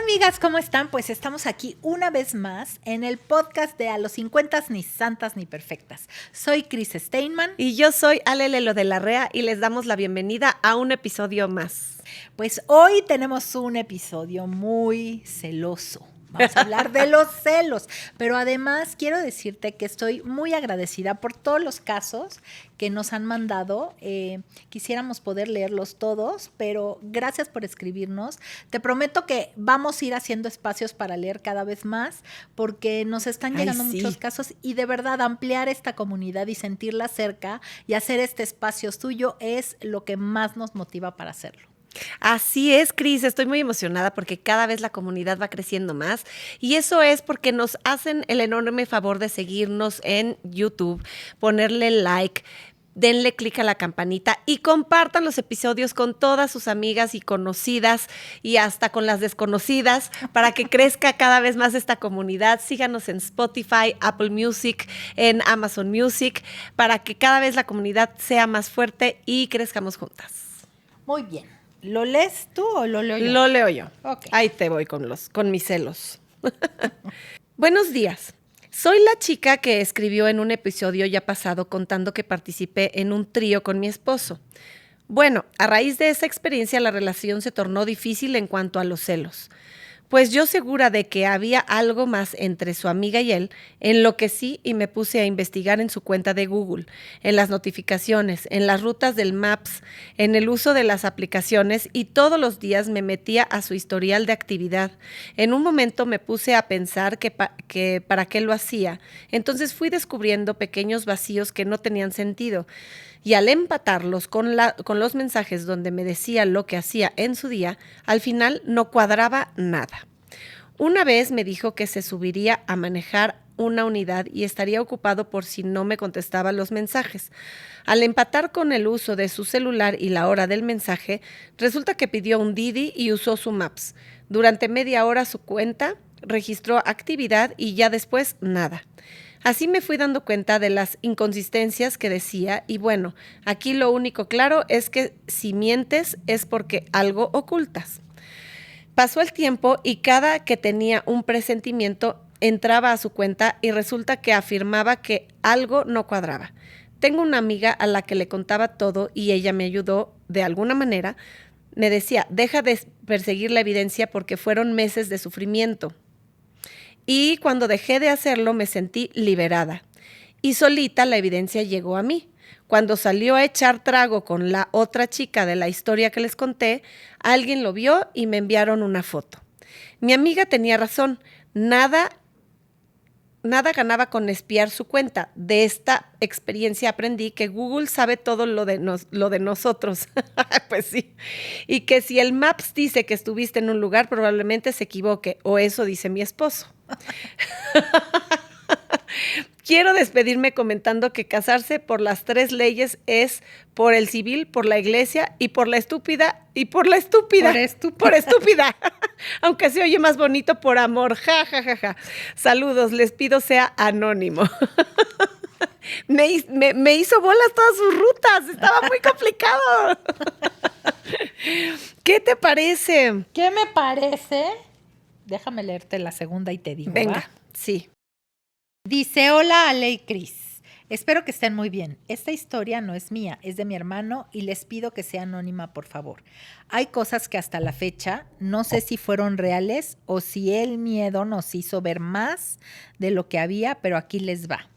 amigas, ¿cómo están? Pues estamos aquí una vez más en el podcast de A los 50 ni santas ni perfectas. Soy Cris Steinman. Y yo soy Ale Lelo de la Rea y les damos la bienvenida a un episodio más. Pues hoy tenemos un episodio muy celoso. Vamos a hablar de los celos, pero además quiero decirte que estoy muy agradecida por todos los casos que nos han mandado. Quisiéramos poder leerlos todos, pero gracias por escribirnos. Te prometo que vamos a ir haciendo espacios para leer cada vez más, porque nos están llegando muchos casos y de verdad ampliar esta comunidad y sentirla cerca y hacer este espacio suyo es lo que más nos motiva para hacerlo. Así es, Cris, estoy muy emocionada porque cada vez la comunidad va creciendo más y eso es porque nos hacen el enorme favor de seguirnos en YouTube, ponerle like, denle clic a la campanita y compartan los episodios con todas sus amigas y conocidas y hasta con las desconocidas para que crezca cada vez más esta comunidad. Síganos en Spotify, Apple Music, en Amazon Music, para que cada vez la comunidad sea más fuerte y crezcamos juntas. Muy bien. ¿Lo lees tú o lo leo yo? Lo leo yo. Okay. Ahí te voy con mis celos. Buenos días. Soy la chica que escribió en un episodio ya pasado contando que participé en un trío con mi esposo. Bueno, a raíz de esa experiencia la relación se tornó difícil en cuanto a los celos. Pues yo segura de que había algo más entre su amiga y él, enloquecí y me puse a investigar en su cuenta de Google, en las notificaciones, en las rutas del Maps, en el uso de las aplicaciones y todos los días me metía a su historial de actividad. En un momento me puse a pensar que para qué lo hacía. Entonces fui descubriendo pequeños vacíos que no tenían sentido. Y al empatarlos con los mensajes donde me decía lo que hacía en su día, al final no cuadraba nada. Una vez me dijo que se subiría a manejar una unidad y estaría ocupado por si no me contestaba los mensajes. Al empatar con el uso de su celular y la hora del mensaje, resulta que pidió un Didi y usó su Maps. Durante media hora su cuenta registró actividad y ya después nada. Así me fui dando cuenta de las inconsistencias que decía y bueno, aquí lo único claro es que si mientes es porque algo ocultas. Pasó el tiempo y cada que tenía un presentimiento entraba a su cuenta y resulta que afirmaba que algo no cuadraba. Tengo una amiga a la que le contaba todo y ella me ayudó de alguna manera. Me decía, deja de perseguir la evidencia porque fueron meses de sufrimiento. Y cuando dejé de hacerlo me sentí liberada. Y solita la evidencia llegó a mí. Cuando salió a echar trago con la otra chica de la historia que les conté, alguien lo vio y me enviaron una foto. Mi amiga tenía razón. Nada ganaba con espiar su cuenta. De esta experiencia aprendí que Google sabe todo lo de nosotros. Pues sí. Y que si el Maps dice que estuviste en un lugar, probablemente se equivoque. O eso dice mi esposo. Quiero despedirme comentando que casarse por las 3 leyes es por el civil, por la iglesia y por la estúpida. Por estúpida. Aunque se oye más bonito por amor. Ja, ja, ja, ja. Saludos, les pido sea anónimo. Me hizo bolas todas sus rutas. Estaba muy complicado. ¿Qué te parece? ¿Qué me parece? Déjame leerte la segunda y te digo. Venga, ¿va? sí. Dice, hola Ale y Cris. Espero que estén muy bien. Esta historia no es mía, es de mi hermano y les pido que sea anónima, por favor. Hay cosas que hasta la fecha no sé si fueron reales o si el miedo nos hizo ver más de lo que había, pero aquí les va.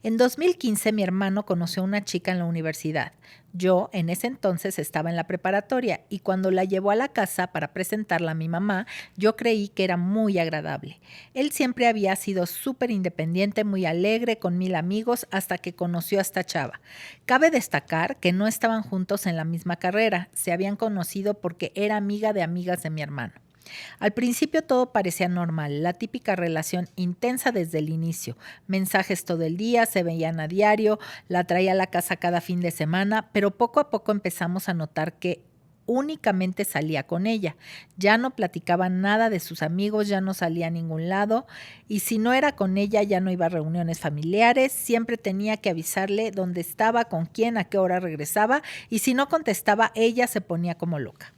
En 2015 mi hermano conoció a una chica en la universidad. Yo en ese entonces estaba en la preparatoria y cuando la llevó a la casa para presentarla a mi mamá, yo creí que era muy agradable. Él siempre había sido súper independiente, muy alegre, con 1000 amigos, hasta que conoció a esta chava. Cabe destacar que no estaban juntos en la misma carrera, se habían conocido porque era amiga de amigas de mi hermano. Al principio todo parecía normal, la típica relación intensa desde el inicio. Mensajes todo el día, se veían a diario, la traía a la casa cada fin de semana, pero poco a poco empezamos a notar que únicamente salía con ella. Ya no platicaba nada de sus amigos, ya no salía a ningún lado y si no era con ella ya no iba a reuniones familiares, siempre tenía que avisarle dónde estaba, con quién, a qué hora regresaba y si no contestaba ella se ponía como loca.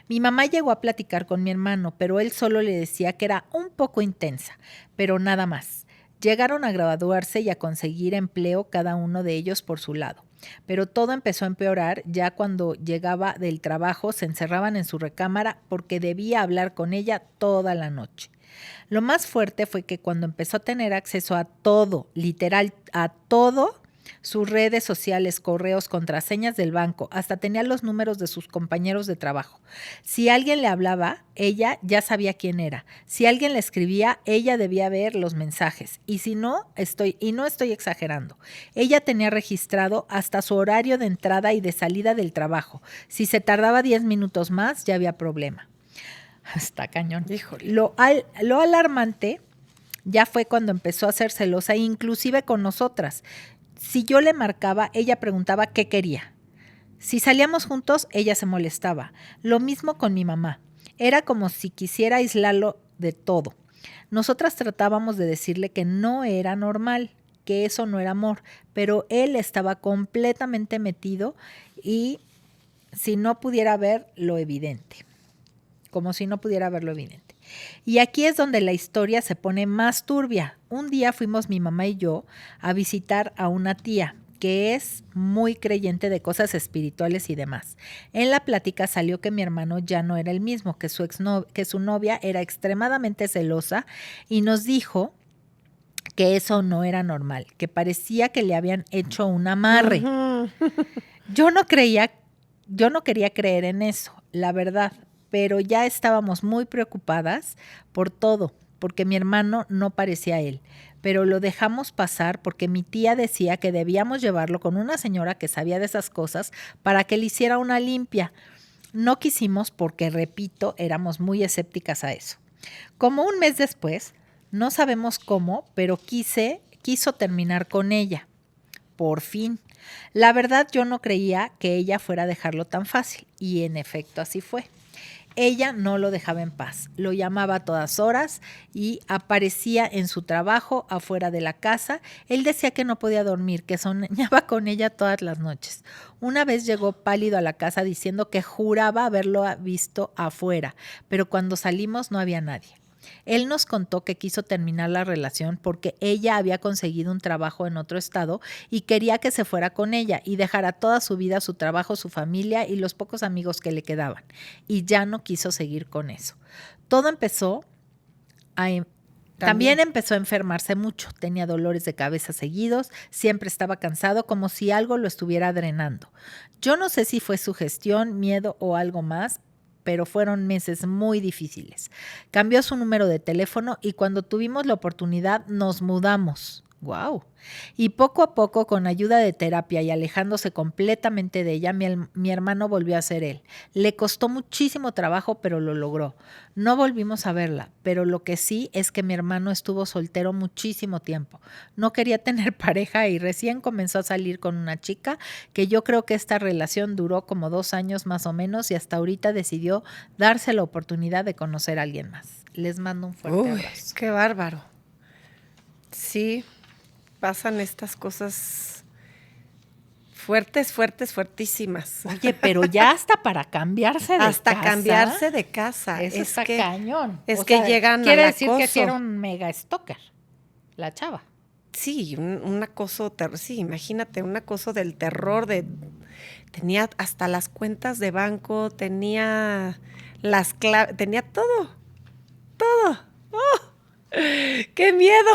Mi mamá llegó a platicar con mi hermano, pero él solo le decía que era un poco intensa, pero nada más. Llegaron a graduarse y a conseguir empleo cada uno de ellos por su lado. Pero todo empezó a empeorar ya cuando llegaba del trabajo, se encerraban en su recámara porque debía hablar con ella toda la noche. Lo más fuerte fue que cuando empezó a tener acceso a todo, literal a todo, sus redes sociales, correos, contraseñas del banco, hasta tenía los números de sus compañeros de trabajo. Si alguien le hablaba, ella ya sabía quién era. Si alguien le escribía, ella debía ver los mensajes. Y si no, no estoy exagerando. Ella tenía registrado hasta su horario de entrada y de salida del trabajo. Si se tardaba 10 minutos más, ya había problema. Está cañón. Híjole. Lo alarmante ya fue cuando empezó a ser celosa, inclusive con nosotras. Si yo le marcaba, ella preguntaba qué quería. Si salíamos juntos, ella se molestaba. Lo mismo con mi mamá. Era como si quisiera aislarlo de todo. Nosotras tratábamos de decirle que no era normal, que eso no era amor, pero él estaba completamente metido y si no pudiera ver lo evidente. Como si no pudiera ver lo evidente. Y aquí es donde la historia se pone más turbia. Un día fuimos mi mamá y yo a visitar a una tía que es muy creyente de cosas espirituales y demás. En la plática salió que mi hermano ya no era el mismo, que su novia era extremadamente celosa y nos dijo que eso no era normal, que parecía que le habían hecho un amarre. Ujú. Yo no quería creer en eso, la verdad, pero ya estábamos muy preocupadas por todo, porque mi hermano no parecía a él. Pero lo dejamos pasar porque mi tía decía que debíamos llevarlo con una señora que sabía de esas cosas para que le hiciera una limpia. No quisimos porque, repito, éramos muy escépticas a eso. Como un mes después, no sabemos cómo, pero quiso terminar con ella. Por fin. La verdad, yo no creía que ella fuera a dejarlo tan fácil, y en efecto así fue. Ella no lo dejaba en paz, lo llamaba a todas horas y aparecía en su trabajo afuera de la casa. Él decía que no podía dormir, que soñaba con ella todas las noches. Una vez llegó pálido a la casa diciendo que juraba haberlo visto afuera, pero cuando salimos no había nadie. Él nos contó que quiso terminar la relación porque ella había conseguido un trabajo en otro estado y quería que se fuera con ella y dejara toda su vida, su trabajo, su familia y los pocos amigos que le quedaban. Y ya no quiso seguir con eso. Todo empezó También empezó a enfermarse mucho, tenía dolores de cabeza seguidos, siempre estaba cansado, como si algo lo estuviera drenando. Yo no sé si fue sugestión, miedo o algo más, pero fueron meses muy difíciles. Cambió su número de teléfono y cuando tuvimos la oportunidad nos mudamos. ¡Wow! Y poco a poco, con ayuda de terapia y alejándose completamente de ella, mi hermano volvió a ser él. Le costó muchísimo trabajo, pero lo logró. No volvimos a verla, pero lo que sí es que mi hermano estuvo soltero muchísimo tiempo. No quería tener pareja y recién comenzó a salir con una chica que yo creo que esta relación duró como 2 años más o menos y hasta ahorita decidió darse la oportunidad de conocer a alguien más. Les mando un fuerte abrazo. ¡Qué bárbaro! Sí, pasan estas cosas fuertes, fuertísimas. Oye, pero ya hasta para cambiarse de casa. Hasta cambiarse de casa. Eso está cañón. Es que llegan al quiere decir acoso. que sí era un mega stalker, la chava. Sí, un acoso, sí, imagínate, un acoso del terror. Tenía hasta las cuentas de banco, tenía las claves, tenía todo. ¡Oh! ¡Qué miedo!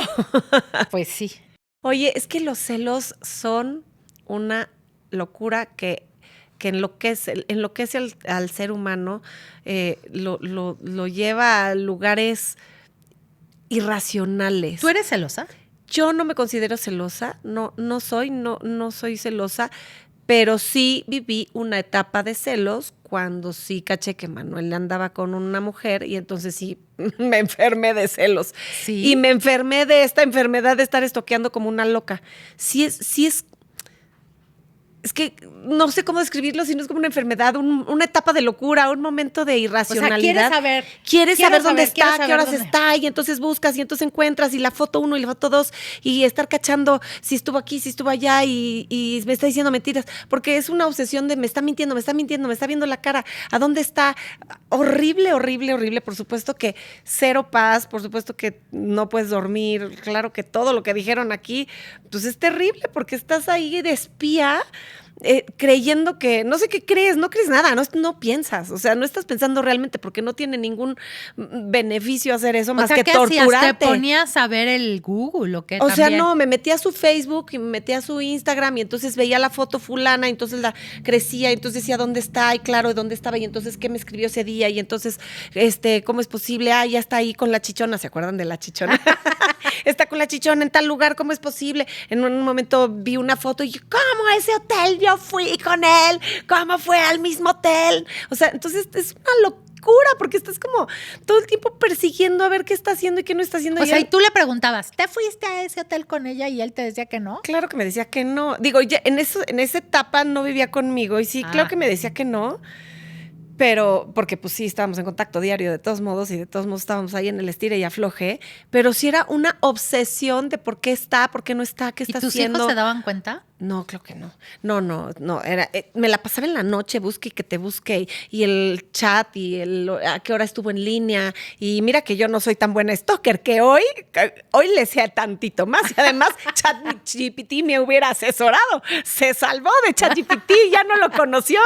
Pues sí. Oye, es que los celos son una locura que enloquece al ser humano, lo lleva a lugares irracionales. ¿Tú eres celosa? Yo no me considero celosa, no soy celosa, pero sí viví una etapa de celos cuando sí caché que Manuel andaba con una mujer y entonces sí me enfermé de celos. Sí. Y me enfermé de esta enfermedad de estar estoqueando como una loca. Sí es es que no sé cómo describirlo, sino es como una enfermedad, una etapa de locura, un momento de irracionalidad. O sea, Quieres saber dónde está, qué horas dónde está, y entonces buscas, y entonces encuentras, y la foto 1 y la foto 2, y estar cachando si estuvo aquí, si estuvo allá, y me está diciendo mentiras, porque es una obsesión de me está mintiendo, me está viendo la cara, ¿a dónde está? Horrible, horrible, horrible. Por supuesto que cero paz, por supuesto que no puedes dormir, claro que todo lo que dijeron aquí, pues es terrible, porque estás ahí de espía, creyendo que, no sé qué crees, no crees nada, no piensas, o sea, no estás pensando realmente porque no tiene ningún beneficio hacer eso más que torturarte. ¿Qué hacías? ¿Te ponías a ver el Google o qué? O sea, no, me metía a su Facebook y me metía a su Instagram y entonces veía la foto fulana y entonces la crecía y entonces decía dónde está y claro, dónde estaba y entonces qué me escribió ese día y entonces, ¿cómo es posible? Ya está ahí con la chichona, ¿se acuerdan de la chichona? Está con la chichona en tal lugar, ¿cómo es posible? En un momento vi una foto y yo, ¿cómo a ese hotel yo fui con él? ¿Cómo fue al mismo hotel? O sea, entonces es una locura porque estás como todo el tiempo persiguiendo a ver qué está haciendo y qué no está haciendo. O sea, y tú le preguntabas, ¿te fuiste a ese hotel con ella? Y él te decía que no. Claro que me decía que no. Digo, ya en esa etapa no vivía conmigo y sí, claro que me decía que no. Pero, porque pues sí, estábamos en contacto diario de todos modos y de todos modos estábamos ahí en el estire y afloje, pero sí era una obsesión de por qué está, por qué no está, qué está haciendo. ¿Y tus hijos se daban cuenta? No, creo que no. No, era, me la pasaba en la noche, busque y que te busque, y el chat, y a qué hora estuvo en línea, y mira que yo no soy tan buena stalker, que hoy le sé tantito más, y además ChatGPT me hubiera asesorado, se salvó de ChatGPT, ya no lo conoció.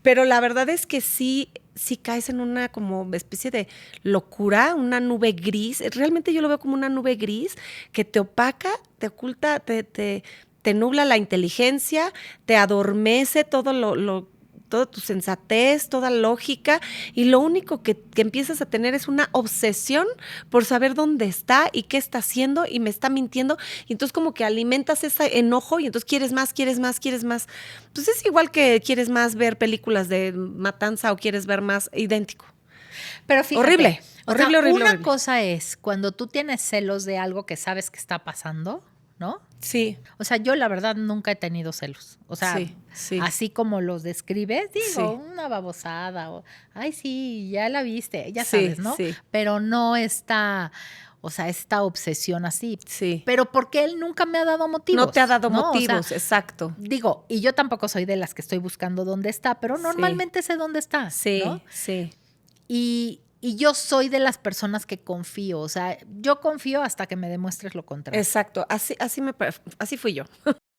Pero la verdad es que sí caes en una como especie de locura, una nube gris. Realmente yo lo veo como una nube gris que te opaca, te oculta, te nubla la inteligencia, te adormece toda tu sensatez, toda lógica, y lo único que empiezas a tener es una obsesión por saber dónde está y qué está haciendo y me está mintiendo, y entonces como que alimentas ese enojo y entonces quieres más. Pues es igual que quieres más ver películas de matanza o quieres ver más idéntico. Pero fíjate, horrible. Una cosa es cuando tú tienes celos de algo que sabes que está pasando, ¿no? Sí. O sea, yo la verdad nunca he tenido celos. O sea, sí. Así como los describes, digo, Sí. una babosada o, ay, sí, ya la viste, ya Sí, sabes, ¿no? sí. Pero no está, o sea, esta obsesión así. Sí. Pero porque él nunca me ha dado motivos. No te ha dado ¿no? motivos, o sea, exacto. Digo, y yo tampoco soy de las que estoy buscando dónde está, pero normalmente sé dónde está. Sí, ¿no? sí. Y yo soy de las personas que confío, o sea, yo confío hasta que me demuestres lo contrario. Exacto, así fui yo.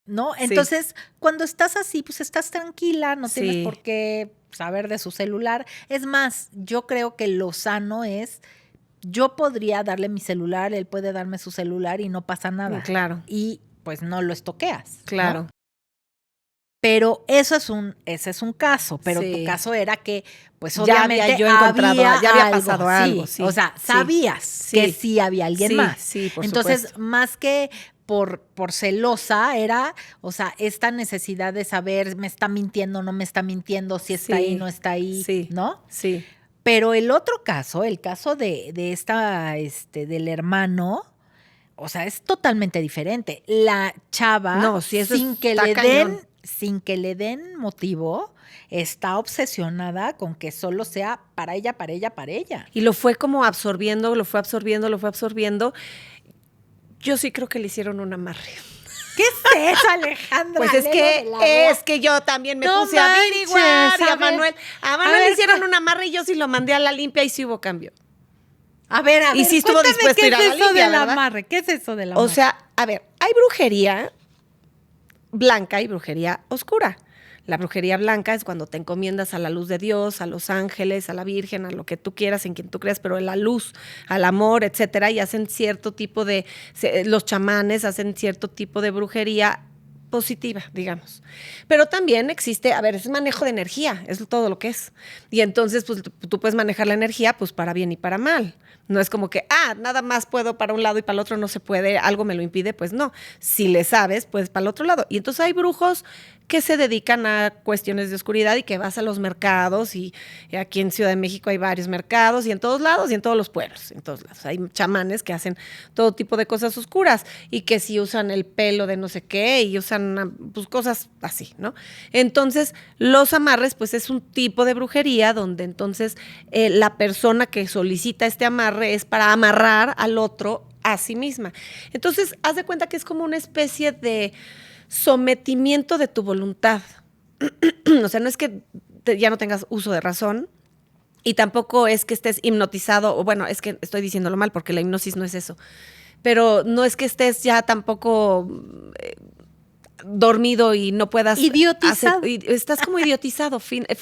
¿No? Entonces, cuando estás así, pues estás tranquila, no tienes por qué saber de su celular. Es más, yo creo que lo sano es, yo podría darle mi celular, él puede darme su celular y no pasa nada. Claro. Y pues no lo estoqueas. Claro. ¿no? Pero ese es un caso, pero tu caso era que, pues obviamente ya había pasado algo. Sí. O sea, sabías que sí había alguien más. Sí, por Entonces, supuesto. más que por celosa era, o sea, esta necesidad de saber, me está mintiendo, no me está mintiendo, si está ahí, no está ahí, ¿no? Sí. Pero el otro caso, el caso de esta, del hermano, o sea, es totalmente diferente. La chava, sin que le den motivo, está obsesionada con que solo sea para ella. Y lo fue como absorbiendo. Yo sí creo que le hicieron un amarre. ¿Qué es eso, Alejandra? Pues es que yo también me puse a averiguar y a Manuel le hicieron un amarre y yo sí lo mandé a la limpia y sí hubo cambio. A ver, y sí estuvo dispuesto a ir a la limpia, ¿verdad? Amarre? ¿Qué es eso del amarre? O sea, a ver, hay brujería blanca y brujería oscura. La brujería blanca es cuando te encomiendas a la luz de Dios, a los ángeles, a la Virgen, a lo que tú quieras, en quien tú creas, pero a la luz, al amor, etcétera, y hacen cierto tipo los chamanes hacen cierto tipo de brujería positiva, digamos. Pero también existe, es manejo de energía, es todo lo que es. Y entonces, pues tú puedes manejar la energía, pues para bien y para mal. No es como que, nada más puedo para un lado y para el otro no se puede, algo me lo impide, pues no. Si le sabes, pues para el otro lado. Y entonces hay brujos que se dedican a cuestiones de oscuridad y que vas a los mercados y aquí en Ciudad de México hay varios mercados y en todos lados y en todos los pueblos, en todos lados. Hay chamanes que hacen todo tipo de cosas oscuras y que sí usan el pelo de no sé qué y usan pues cosas así, ¿no? Entonces, los amarres pues es un tipo de brujería donde entonces la persona que solicita este amarre es para amarrar al otro a sí misma. Entonces, haz de cuenta que es como una especie de sometimiento de tu voluntad. O sea, no es que ya no tengas uso de razón y tampoco es que estés hipnotizado, o bueno, es que estoy diciéndolo mal porque la hipnosis no es eso, pero no es que estés ya tampoco dormido y no puedas idiotizado. Estás como idiotizado.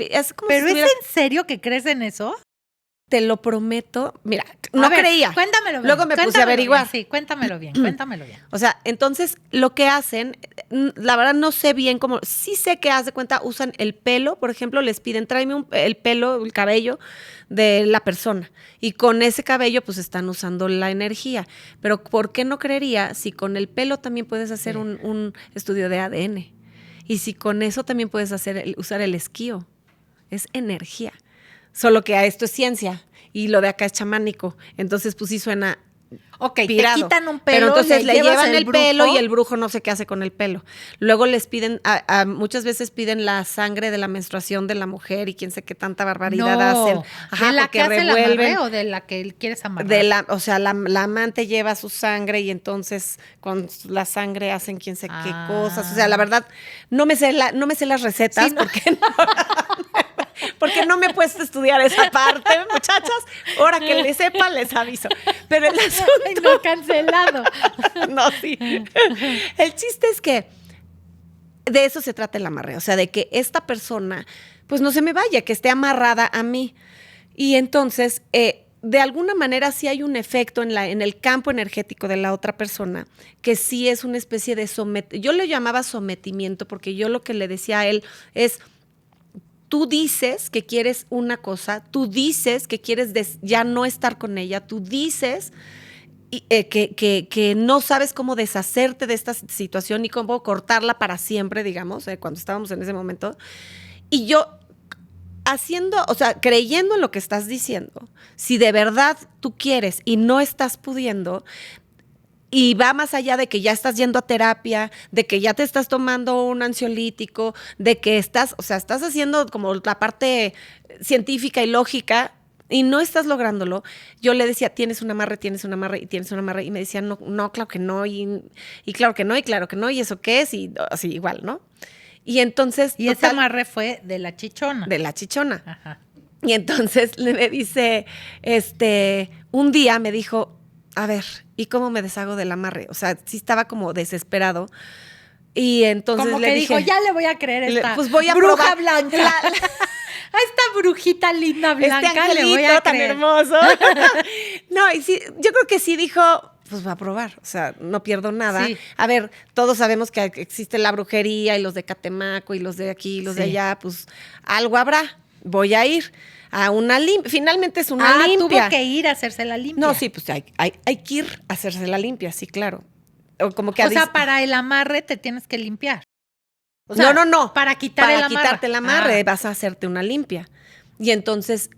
Es como ¿Pero si es en serio que crees en eso? Te lo prometo. Mira, no creía. Cuéntamelo bien. Luego me puse a averiguar. Bien, sí, cuéntamelo bien, cuéntamelo bien. O sea, entonces lo que hacen, la verdad no sé bien cómo, sí sé que haz de cuenta, usan el pelo, por ejemplo, les piden, tráeme el pelo, el cabello de la persona. Y con ese cabello pues están usando la energía. Pero ¿por qué no creería si con el pelo también puedes hacer un estudio de ADN? Y si con eso también puedes usar el esquío. Es energía. Solo que a esto es ciencia y lo de acá es chamánico. Entonces, pues sí suena pirado. Te quitan un pelo, pero entonces le llevan el brujo, pelo y el brujo no sé qué hace con el pelo. Luego les piden, muchas veces piden la sangre de la menstruación de la mujer y quién sé qué tanta barbaridad hacen. Ajá, ¿de la que hace revuelven, el amarre o de la que quieres amarrar? O sea, la amante lleva su sangre y entonces con la sangre hacen quién sé qué cosas. O sea, la verdad, no me sé las recetas, sí, porque no me he puesto a estudiar esa parte, muchachas. Ahora que les sepa, les aviso. Pero el asunto... Ay, no, cancelado. No, sí. El chiste es que de eso se trata el amarre. O sea, de que esta persona, pues no se me vaya, que esté amarrada a mí. Y entonces, de alguna manera sí hay un efecto en el campo energético de la otra persona, que sí es una especie de yo le llamaba sometimiento, porque yo lo que le decía a él es... Tú dices que quieres una cosa, tú dices que quieres ya no estar con ella, tú dices que no sabes cómo deshacerte de esta situación y cómo cortarla para siempre, digamos, cuando estábamos en ese momento. Y yo creyendo en lo que estás diciendo, si de verdad tú quieres y no estás pudiendo, y va más allá de que ya estás yendo a terapia, de que ya te estás tomando un ansiolítico, de que estás haciendo como la parte científica y lógica y no estás lográndolo. Yo le decía, tienes un amarre, y me decía, no, claro que no, y claro que no, y eso qué es, y así igual, ¿no? Y entonces... Y ese amarre fue de la chichona. De la chichona. Ajá. Y entonces me dice, un día me dijo... A ver, ¿y cómo me deshago del amarre? O sea, sí estaba como desesperado. Y entonces como le que dije... dijo, ya le voy a creer esta pues voy a bruja probar blanca. A esta brujita linda blanca este angelito le voy a tan creer. hermoso. No, y sí, yo creo que sí dijo... Pues va a probar, o sea, no pierdo nada. Sí. A ver, todos sabemos que existe la brujería y los de Catemaco y los de aquí y los de allá, pues algo habrá. Voy a ir a una limpia. Finalmente es una limpia. Tuvo que ir a hacerse la limpia. No, sí, pues hay que ir a hacerse la limpia, sí, claro. O sea, para el amarre te tienes que limpiar. O sea, no. Para quitar el amarre. Para quitarte el amarre vas a hacerte una limpia. Y entonces,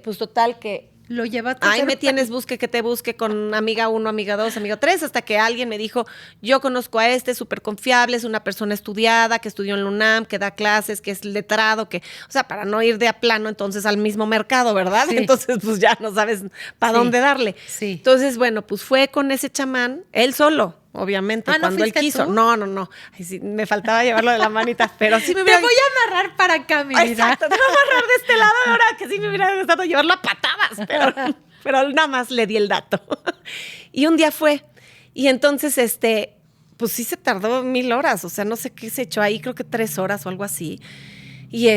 pues total que... Lo lleva a tu Ahí me tienes, busque que te busque con amiga 1, amiga 2, amiga 3, hasta que alguien me dijo, yo conozco a súper confiable, es una persona estudiada, que estudió en la UNAM, que da clases, que es letrado, o sea, para no ir de a plano entonces al mismo mercado, ¿verdad? Sí. Entonces, pues ya no sabes para dónde darle. Sí. Entonces, bueno, pues fue con ese chamán, él solo. Obviamente, cuando él quiso. ¿tú? No. Ay, sí, me faltaba llevarlo de la manita, pero sí me hubiera... Te voy a amarrar para acá, mi vida. Exacto, te voy a amarrar de este lado ahora, que sí me hubiera gustado llevarlo a patadas, pero nada más le di el dato. Y un día fue, y entonces, pues sí se tardó 1000 horas, o sea, no sé qué se echó ahí, creo que 3 horas o algo así. Y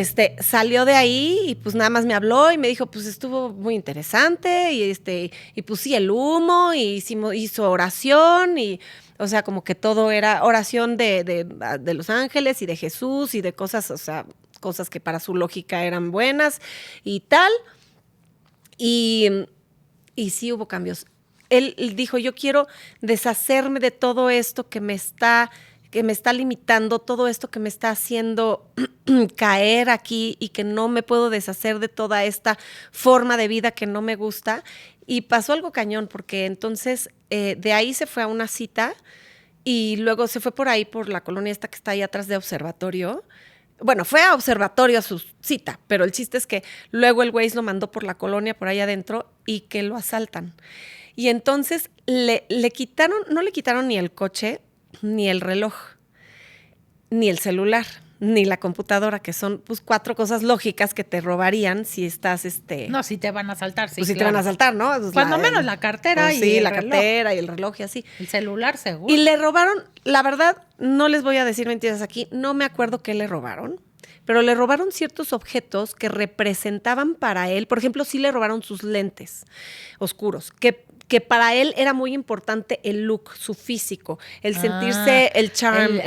salió de ahí y pues nada más me habló y me dijo, pues estuvo muy interesante y pues sí, el humo y hizo oración y, o sea, como que todo era oración de los ángeles y de Jesús y de cosas, o sea, cosas que para su lógica eran buenas y tal. Y sí hubo cambios. Él dijo, yo quiero deshacerme de todo esto que me está que me está limitando, todo esto que me está haciendo caer aquí y que no me puedo deshacer de toda esta forma de vida que no me gusta. Y pasó algo cañón, porque entonces de ahí se fue a una cita y luego se fue por ahí, por la colonia esta que está ahí atrás de Observatorio. Bueno, fue a Observatorio a su cita, pero el chiste es que luego el Waze lo mandó por la colonia, por ahí adentro, y que lo asaltan. Y entonces le quitaron, no le quitaron ni el coche, ni el reloj, ni el celular, ni la computadora, que son pues 4 cosas lógicas que te robarían si estás No, si te van a asaltar, sí, pues si te claro. van a asaltar, ¿no? Pues Cuando menos la cartera pues y sí, el la reloj. cartera y el reloj y así. El celular, seguro. Y le robaron, la verdad, no les voy a decir mentiras aquí, no me acuerdo qué le robaron, pero le robaron ciertos objetos que representaban para él. Por ejemplo, sí le robaron sus lentes oscuros, que para él era muy importante el look, su físico, el sentirse el charm,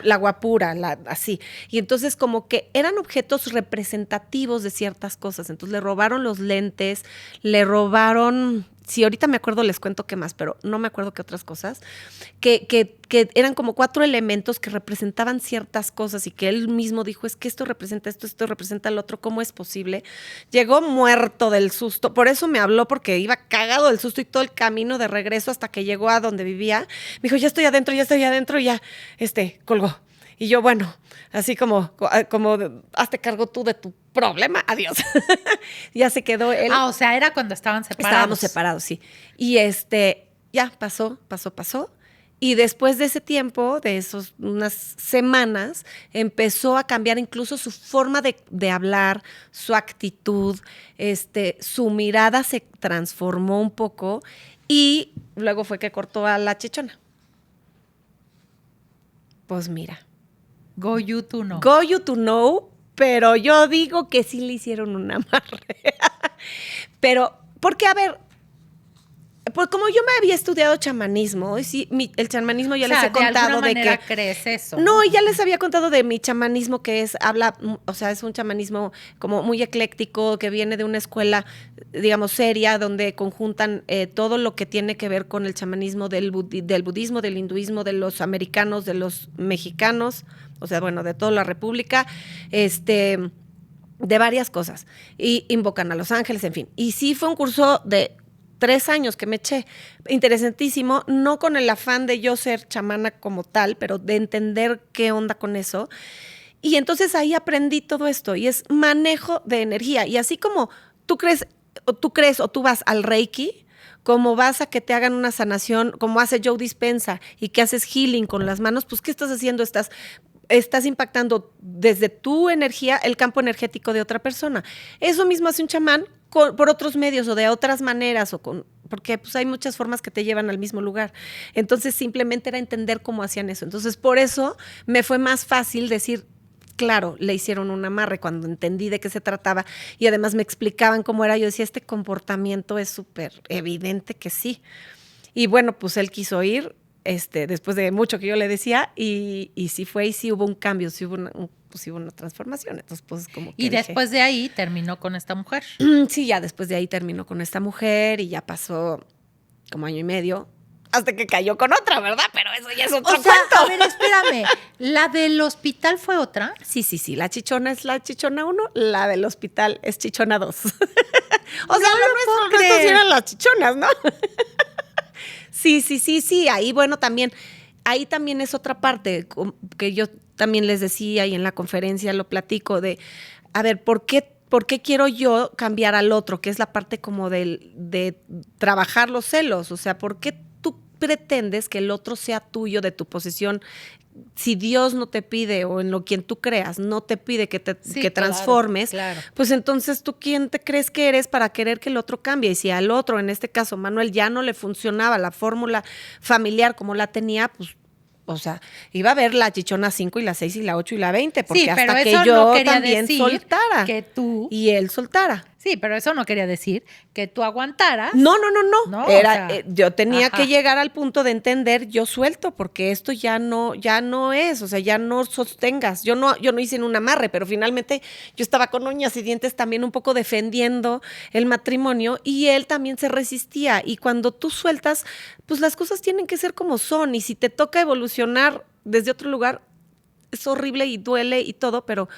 la guapura, así. Y entonces como que eran objetos representativos de ciertas cosas. Entonces le robaron los lentes, le robaron... Si ahorita me acuerdo les cuento qué más, pero no me acuerdo qué otras cosas, que eran como 4 elementos que representaban ciertas cosas y que él mismo dijo, es que esto representa esto representa el otro, ¿cómo es posible? Llegó muerto del susto, por eso me habló, porque iba cagado del susto y todo el camino de regreso hasta que llegó a donde vivía, me dijo, ya estoy adentro, y ya, colgó. Y yo, bueno, así como hazte cargo tú de tu problema, adiós. Ya se quedó él. O sea, era cuando estaban separados. Estábamos separados, sí. Y ya pasó. Y después de ese tiempo, de unas semanas, empezó a cambiar incluso su forma de hablar, su actitud, su mirada se transformó un poco y luego fue que cortó a la chichona. Pues mira. Go you to know. Go you to know, pero yo digo que sí le hicieron un amarre. Pero, porque, a ver, pues como yo me había estudiado chamanismo, sí, el chamanismo ya les he contado de que crees eso. No, ya les había contado de mi chamanismo, que es un chamanismo como muy ecléctico, que viene de una escuela, digamos, seria, donde conjuntan todo lo que tiene que ver con el chamanismo del budismo, del hinduismo, de los americanos, de los mexicanos, o sea, bueno, de toda la república, de varias cosas. Y invocan a los ángeles, en fin. Y sí fue un curso de 3 años que me eché, interesantísimo, no con el afán de yo ser chamana como tal, pero de entender qué onda con eso. Y entonces ahí aprendí todo esto, y es manejo de energía. Y así como tú crees o tú vas al Reiki, como vas a que te hagan una sanación, como hace Joe Dispenza, y que haces healing con las manos, pues ¿qué estás haciendo? Estás impactando desde tu energía el campo energético de otra persona. Eso mismo hace un chamán por otros medios o de otras maneras, porque pues, hay muchas formas que te llevan al mismo lugar. Entonces simplemente era entender cómo hacían eso. Entonces por eso me fue más fácil decir, claro, le hicieron un amarre cuando entendí de qué se trataba y además me explicaban cómo era. Yo decía, este comportamiento es súper evidente que sí. Y bueno, pues él quiso ir, después de mucho que yo le decía, y sí fue, y sí hubo un cambio, sí hubo una transformación. Entonces, pues como que y después de ahí terminó con esta mujer. Sí, ya después de ahí terminó con esta mujer y ya pasó como 1 año y medio, hasta que cayó con otra, ¿verdad? Pero eso ya es otro cuento. A ver, espérame, ¿la del hospital fue otra? Sí, la chichona es la chichona 1, la del hospital es chichona 2. O sea, lo nuestro sí eran las chichonas, ¿no? Sí, ahí bueno también, ahí también es otra parte que yo también les decía y en la conferencia lo platico de, a ver, ¿por qué quiero yo cambiar al otro? Que es la parte como de trabajar los celos, o sea, ¿por qué tú pretendes que el otro sea tuyo, de tu posesión? Si Dios no te pide, o en lo quien tú creas, no te pide que transformes, claro. Pues entonces tú quién te crees que eres para querer que el otro cambie. Y si al otro, en este caso Manuel, ya no le funcionaba la fórmula familiar como la tenía, pues, o sea, iba a haber la chichona 5 y la 6 y la 8 y la 20, porque sí, hasta que eso yo no también soltara. Que tú... Y él soltara. Sí, pero eso no quería decir que tú aguantaras. No. Era, o sea, yo tenía que llegar al punto de entender, yo suelto, porque esto ya no es, o sea, ya no sostengas. Yo no hice en un amarre, pero finalmente yo estaba con uñas y dientes también un poco defendiendo el matrimonio, y él también se resistía. Y cuando tú sueltas, pues las cosas tienen que ser como son, y si te toca evolucionar desde otro lugar es horrible y duele y todo, pero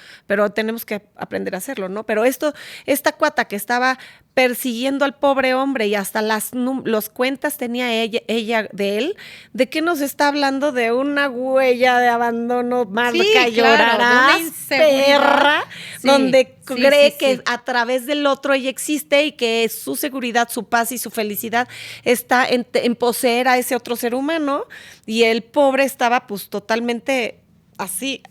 tenemos que aprender a hacerlo, ¿no? Pero esta cuata que estaba persiguiendo al pobre hombre y hasta los cuentas tenía ella de él, ¿de qué nos está hablando? De una huella de abandono, Marca, Sí, claro, de una inseguridad. perra, Sí, donde sí, cree sí, que sí. a través del otro ella existe y que su seguridad, su paz y su felicidad está en poseer a ese otro ser humano, y el pobre estaba pues totalmente así,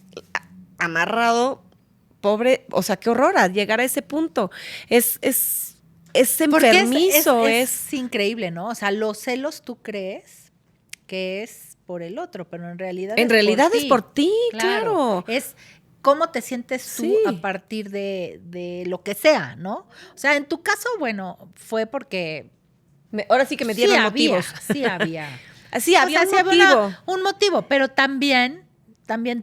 amarrado, pobre, o sea, qué horror a llegar a ese punto. Es Porque enfermizo, es increíble, ¿no? O sea, los celos tú crees que es por el otro, pero en realidad en realidad es por ti, Claro. claro. Es cómo te sientes tú Sí. a partir de lo que sea, ¿no? O sea, en tu caso, bueno, fue porque Ahora sí que me dieron motivos. Sí había. Sí, había un sí motivo. un motivo, pero también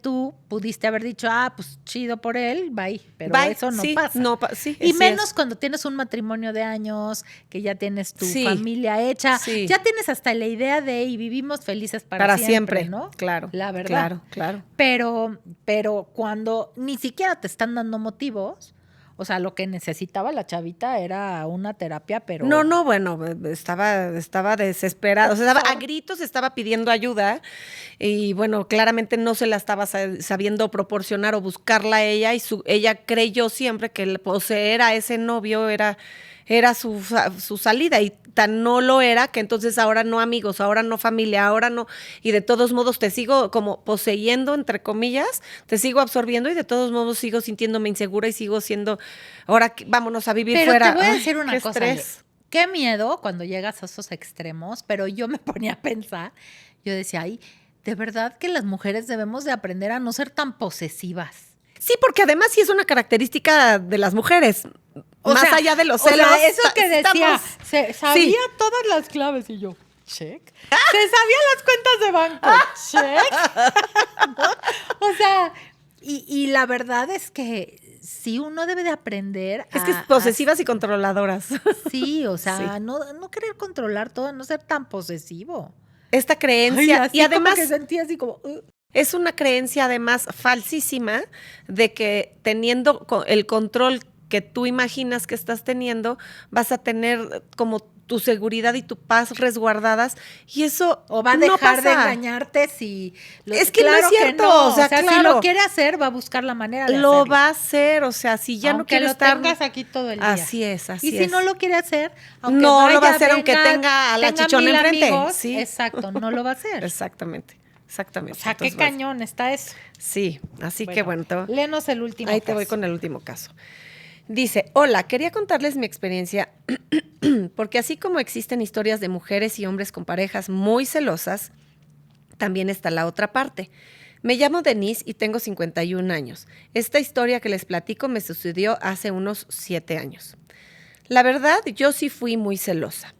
tú pudiste haber dicho, pues chido por él, bye. Pero Bye, eso no sí, pasa. sí, Y así menos es. cuando tienes un matrimonio de años, que ya tienes tu Sí, familia hecha, sí. ya tienes hasta la idea de y vivimos felices para siempre, ¿no? Claro. La verdad. Claro. Pero cuando ni siquiera te están dando motivos, o sea, lo que necesitaba la chavita era una terapia, pero No, bueno, estaba desesperada, o sea, a gritos estaba pidiendo ayuda y bueno, claramente no se la estaba sabiendo proporcionar o buscarla a ella, y ella creyó siempre que el poseer a ese novio era su salida, y tan no lo era que entonces ahora no amigos, ahora no familia, ahora no, y de todos modos te sigo como poseyendo, entre comillas, te sigo absorbiendo y de todos modos sigo sintiéndome insegura y sigo siendo, ahora vámonos a vivir pero fuera. te voy a Ay, decir una qué cosa, estrés. Ale. Qué miedo cuando llegas a esos extremos, pero yo me ponía a pensar, yo decía, ay, de verdad que las mujeres debemos de aprender a no ser tan posesivas. Sí, porque además sí es una característica de las mujeres. Más sea, allá de los o sea, celos. eso que decía, sabía Sí. todas las claves y yo, check. Se sabía las cuentas de banco, check. ¿No? O sea, y la verdad es que sí uno debe de aprender Es que es posesivas y controladoras. Sí, o sea, Sí. no querer controlar todo, no ser tan posesivo. Esta Ay, creencia. así Y además como que sentía así como... es una creencia además falsísima de que teniendo el control que tú imaginas que estás teniendo, vas a tener como tu seguridad y tu paz resguardadas, y eso O va a no dejar de pasa. engañarte si... Es que no es cierto, no. o sea, si claro. lo quiere hacer, va a buscar la manera de Lo hacerlo. va a hacer, o sea, si ya no Aunque quiere lo estar. tengas aquí todo el día. Así es. Y si no lo quiere hacer, aunque no lo va a vaya, hacer aunque venga, tenga a la tenga chichona 1000 enfrente. amigos, Sí. Exacto, no lo va a hacer. Exactamente. O sea, qué Entonces, cañón está eso. Sí, así que bueno. Léenos el último Ahí caso. te voy con el último caso. Dice, hola, quería contarles mi experiencia porque así como existen historias de mujeres y hombres con parejas muy celosas, también está la otra parte. Me llamo Denise y tengo 51 años. Esta historia que les platico me sucedió hace unos 7 años. La verdad, yo sí fui muy celosa.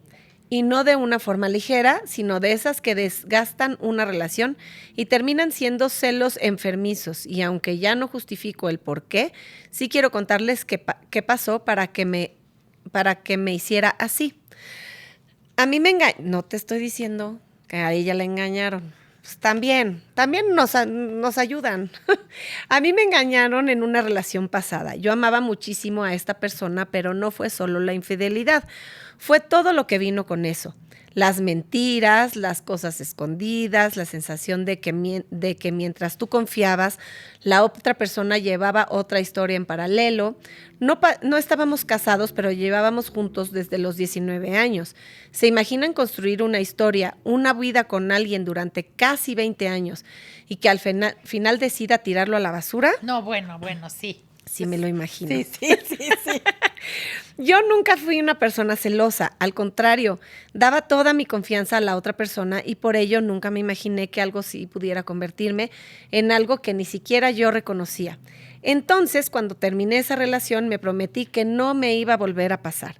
Y no de una forma ligera, sino de esas que desgastan una relación y terminan siendo celos enfermizos. Y aunque ya no justifico el por qué, sí quiero contarles qué pasó para que me hiciera así. A mí me engañaron. No te estoy diciendo que a ella la engañaron. Pues también nos ayudan. A mí me engañaron en una relación pasada. Yo amaba muchísimo a esta persona, pero no fue solo la infidelidad. Fue todo lo que vino con eso. Las mentiras, las cosas escondidas, la sensación de que mientras tú confiabas, la otra persona llevaba otra historia en paralelo. No estábamos casados, pero llevábamos juntos desde los 19 años. ¿Se imaginan construir una historia, una vida con alguien durante casi 20 años y que al final decida tirarlo a la basura? No, bueno, sí. Sí, me lo imagino. Sí. Yo nunca fui una persona celosa, al contrario, daba toda mi confianza a la otra persona y por ello nunca me imaginé que algo sí pudiera convertirme en algo que ni siquiera yo reconocía. Entonces, cuando terminé esa relación, me prometí que no me iba a volver a pasar.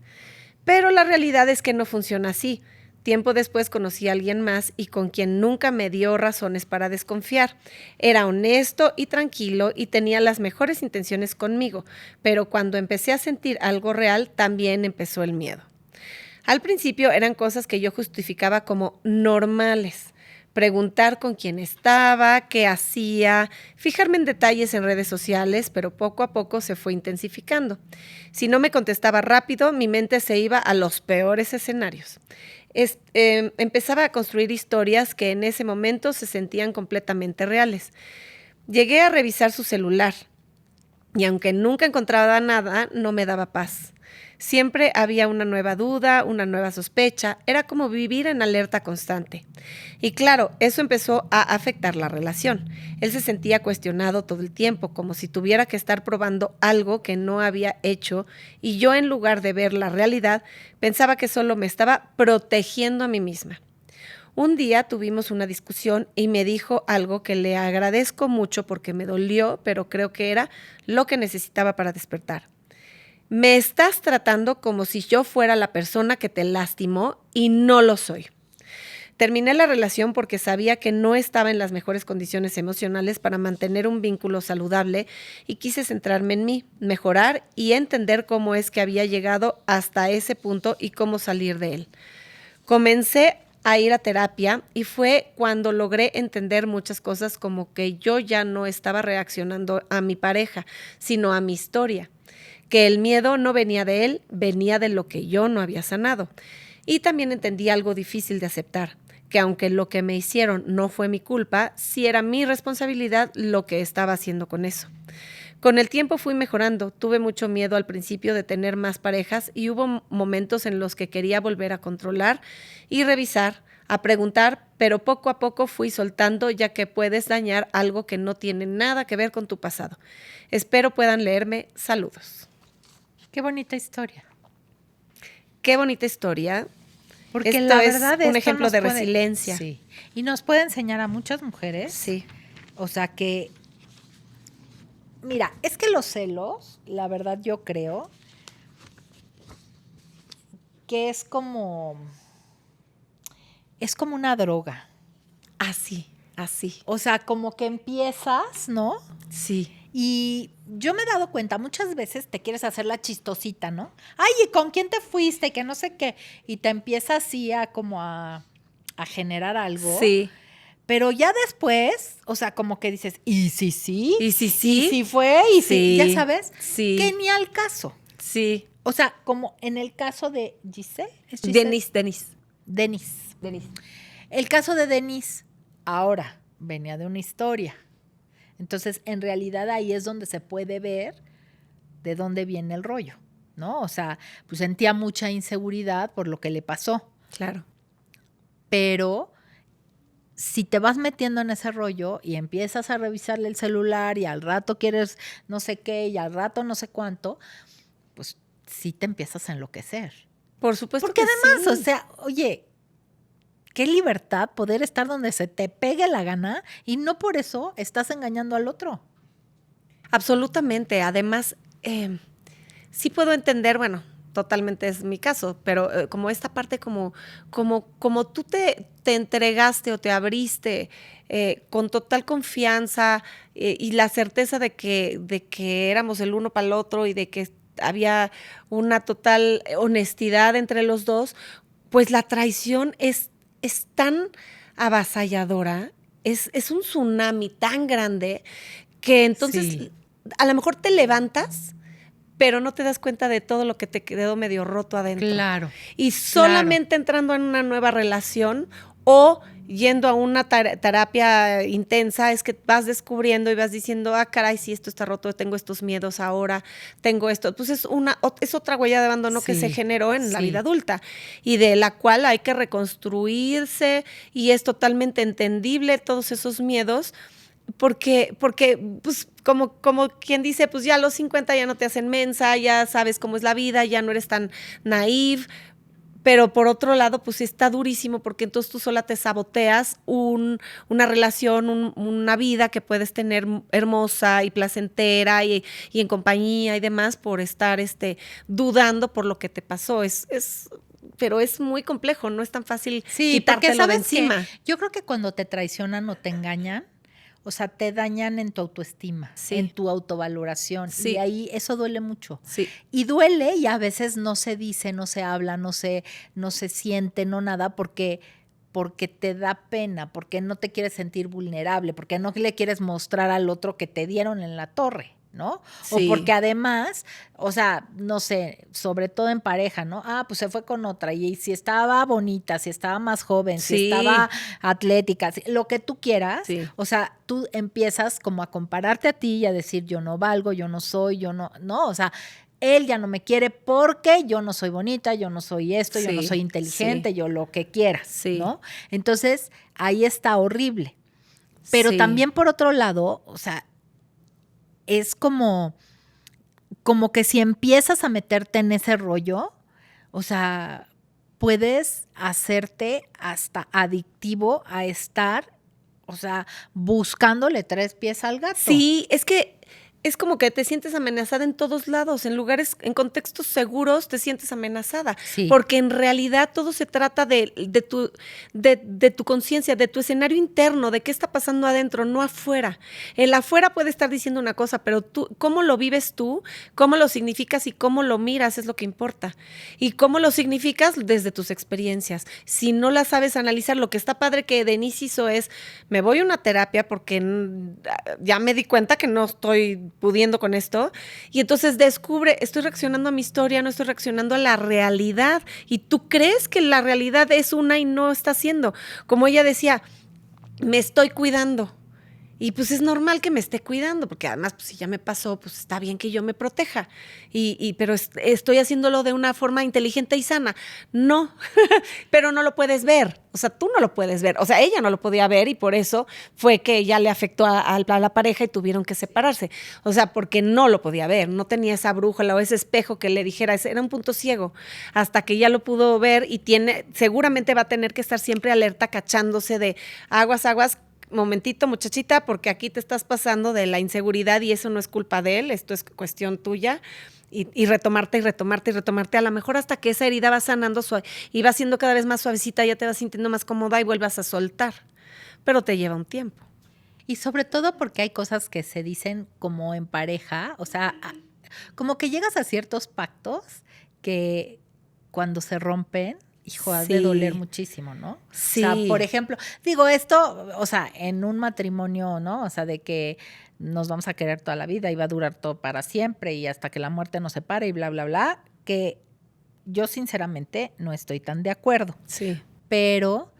Pero la realidad es que no funciona así. Tiempo después conocí a alguien más y con quien nunca me dio razones para desconfiar. Era honesto y tranquilo y tenía las mejores intenciones conmigo, pero cuando empecé a sentir algo real, también empezó el miedo. Al principio eran cosas que yo justificaba como normales, preguntar con quién estaba, qué hacía, fijarme en detalles en redes sociales, pero poco a poco se fue intensificando. Si no me contestaba rápido, mi mente se iba a los peores escenarios. Empezaba a construir historias que en ese momento se sentían completamente reales. Llegué a revisar su celular y aunque nunca encontraba nada, no me daba paz. Siempre había una nueva duda, una nueva sospecha. Era como vivir en alerta constante. Y claro, eso empezó a afectar la relación. Él se sentía cuestionado todo el tiempo, como si tuviera que estar probando algo que no había hecho, y yo, en lugar de ver la realidad, pensaba que solo me estaba protegiendo a mí misma. Un día tuvimos una discusión y me dijo algo que le agradezco mucho porque me dolió, pero creo que era lo que necesitaba para despertar. Me estás tratando como si yo fuera la persona que te lastimó y no lo soy. Terminé la relación porque sabía que no estaba en las mejores condiciones emocionales para mantener un vínculo saludable y quise centrarme en mí, mejorar y entender cómo es que había llegado hasta ese punto y cómo salir de él. Comencé a ir a terapia y fue cuando logré entender muchas cosas, como que yo ya no estaba reaccionando a mi pareja, sino a mi historia. Que el miedo no venía de él, venía de lo que yo no había sanado. Y también entendí algo difícil de aceptar, que aunque lo que me hicieron no fue mi culpa, sí era mi responsabilidad lo que estaba haciendo con eso. Con el tiempo fui mejorando, tuve mucho miedo al principio de tener más parejas y hubo momentos en los que quería volver a controlar y revisar, a preguntar, pero poco a poco fui soltando, ya que puedes dañar algo que no tiene nada que ver con tu pasado. Espero puedan leerme. Saludos. Qué bonita historia. Qué bonita historia. Porque esto la verdad es un esto ejemplo nos de puede- resiliencia. Sí. Y nos puede enseñar a muchas mujeres. Sí. O sea que, mira, es que los celos, la verdad yo creo que es como una droga. Así. O sea, como que empiezas, ¿no? Sí. Y yo me he dado cuenta, muchas veces te quieres hacer la chistosita, ¿no? Ay, ¿y con quién te fuiste? Que no sé qué. Y te empieza así a como a generar algo. Sí. Pero ya después, o sea, como que dices, ¿y si sí? ¿Y si sí? ¿Y si fue? ¿Y si? Sí. Ya sabes, Sí. que ni al caso. Sí. O sea, como en el caso de Giselle. ¿Es Giselle? Denis. El caso de Denise, ahora, venía de una historia. Entonces, en realidad ahí es donde se puede ver de dónde viene el rollo, ¿no? O sea, pues sentía mucha inseguridad por lo que le pasó. Claro. Pero si te vas metiendo en ese rollo y empiezas a revisarle el celular y al rato quieres no sé qué y al rato no sé cuánto, pues sí te empiezas a enloquecer. Por supuesto. Porque que además, sí. o sea, oye, qué libertad poder estar donde se te pegue la gana y no por eso estás engañando al otro. Absolutamente. Además, sí puedo entender, bueno, totalmente es mi caso, pero como esta parte como tú te entregaste o te abriste con total confianza y la certeza de que éramos el uno para el otro y de que había una total honestidad entre los dos, pues la traición es tan avasalladora, es un tsunami tan grande que entonces Sí. a lo mejor te levantas, pero no te das cuenta de todo lo que te quedó medio roto adentro. Claro. Y solamente entrando en una nueva relación o yendo a una terapia intensa es que vas descubriendo y vas diciendo, ah, caray, sí, esto está roto, tengo estos miedos ahora, tengo esto. Pues es otra huella de abandono que se generó en la vida adulta y de la cual hay que reconstruirse y es totalmente entendible todos esos miedos. Porque pues, como quien dice, pues ya a los 50 ya no te hacen mensa, ya sabes cómo es la vida, ya no eres tan naive, pero por otro lado, pues está durísimo porque entonces tú sola te saboteas una relación, una vida que puedes tener hermosa y placentera y en compañía y demás por estar dudando por lo que te pasó. Pero es muy complejo, no es tan fácil quitártelo de encima. Yo creo que cuando te traicionan o te engañan, o sea, te dañan en tu autoestima, en tu autovaloración. Sí. Y ahí eso duele mucho. Sí. Y duele y a veces no se dice, no se habla, no se siente, no nada, porque porque te da pena, porque no te quieres sentir vulnerable, porque no le quieres mostrar al otro que te dieron en la torre, ¿no? Sí. O porque además, o sea, no sé, sobre todo en pareja, ¿no? Pues se fue con otra y si estaba bonita, si estaba más joven, si Sí. estaba atlética, lo que tú quieras, Sí. o sea, tú empiezas como a compararte a ti y a decir yo no valgo, yo no soy, no, o sea, él ya no me quiere porque yo no soy bonita, yo no soy esto, yo no Sí, soy inteligente, sí. yo lo que quieras, Sí. ¿no? Entonces, ahí está horrible. Pero Sí. también por otro lado, o sea, es como que si empiezas a meterte en ese rollo, o sea, puedes hacerte hasta adictivo a estar, o sea, buscándole 3 pies al gato. Sí, es que es como que te sientes amenazada en todos lados, en lugares, en contextos seguros te sientes amenazada, Sí. porque en realidad todo se trata de tu conciencia, de tu escenario interno, de qué está pasando adentro, no afuera. El afuera puede estar diciendo una cosa, pero tú, cómo lo vives tú, cómo lo significas y cómo lo miras es lo que importa. Y cómo lo significas desde tus experiencias. Si no la sabes analizar, lo que está padre que Denise hizo es, me voy a una terapia porque ya me di cuenta que no estoy pudiendo con esto, y entonces descubre, estoy reaccionando a mi historia, no estoy reaccionando a la realidad, y tú crees que la realidad es una y no está siendo. Como ella decía, me estoy cuidando. Y pues es normal que me esté cuidando, porque además, pues si ya me pasó, pues está bien que yo me proteja. Pero estoy haciéndolo de una forma inteligente y sana. No, pero no lo puedes ver. O sea, tú no lo puedes ver. O sea, ella no lo podía ver y por eso fue que ya le afectó a la pareja y tuvieron que separarse. O sea, porque no lo podía ver, no tenía esa brújula o ese espejo que le dijera, era un punto ciego. Hasta que ya lo pudo ver y seguramente va a tener que estar siempre alerta, cachándose de aguas, momentito, muchachita, porque aquí te estás pasando de la inseguridad y eso no es culpa de él, esto es cuestión tuya. Y retomarte y retomarte y retomarte, a lo mejor hasta que esa herida va sanando y va siendo cada vez más suavecita, ya te vas sintiendo más cómoda y vuelvas a soltar. Pero te lleva un tiempo. Y sobre todo porque hay cosas que se dicen como en pareja, o sea, como que llegas a ciertos pactos que cuando se rompen, hijo, has de doler muchísimo, ¿no? Sí. O sea, por ejemplo, digo esto, o sea, en un matrimonio, ¿no? O sea, de que nos vamos a querer toda la vida y va a durar todo para siempre y hasta que la muerte nos separe y bla, bla, bla, que yo sinceramente no estoy tan de acuerdo. Sí. Pero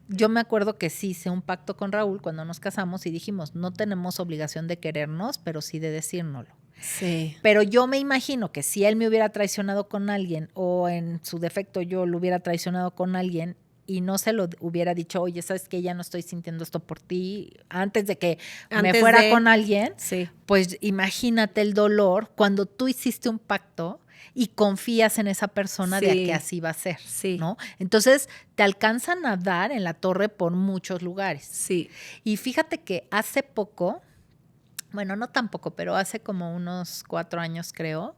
yo me acuerdo que sí hice un pacto con Raúl cuando nos casamos y dijimos, no tenemos obligación de querernos, pero sí de decírnoslo. Sí. Pero yo me imagino que si él me hubiera traicionado con alguien o en su defecto yo lo hubiera traicionado con alguien y no se lo hubiera dicho, oye, ¿sabes qué? Ya no estoy sintiendo esto por ti, antes de que me fuera con alguien, sí. Pues imagínate el dolor cuando tú hiciste un pacto y confías en esa persona de que así va a ser, ¿no? Entonces te alcanzan a dar en la torre por muchos lugares. Sí. Y fíjate que hace poco, bueno, no tan poco, pero hace como unos 4 años creo,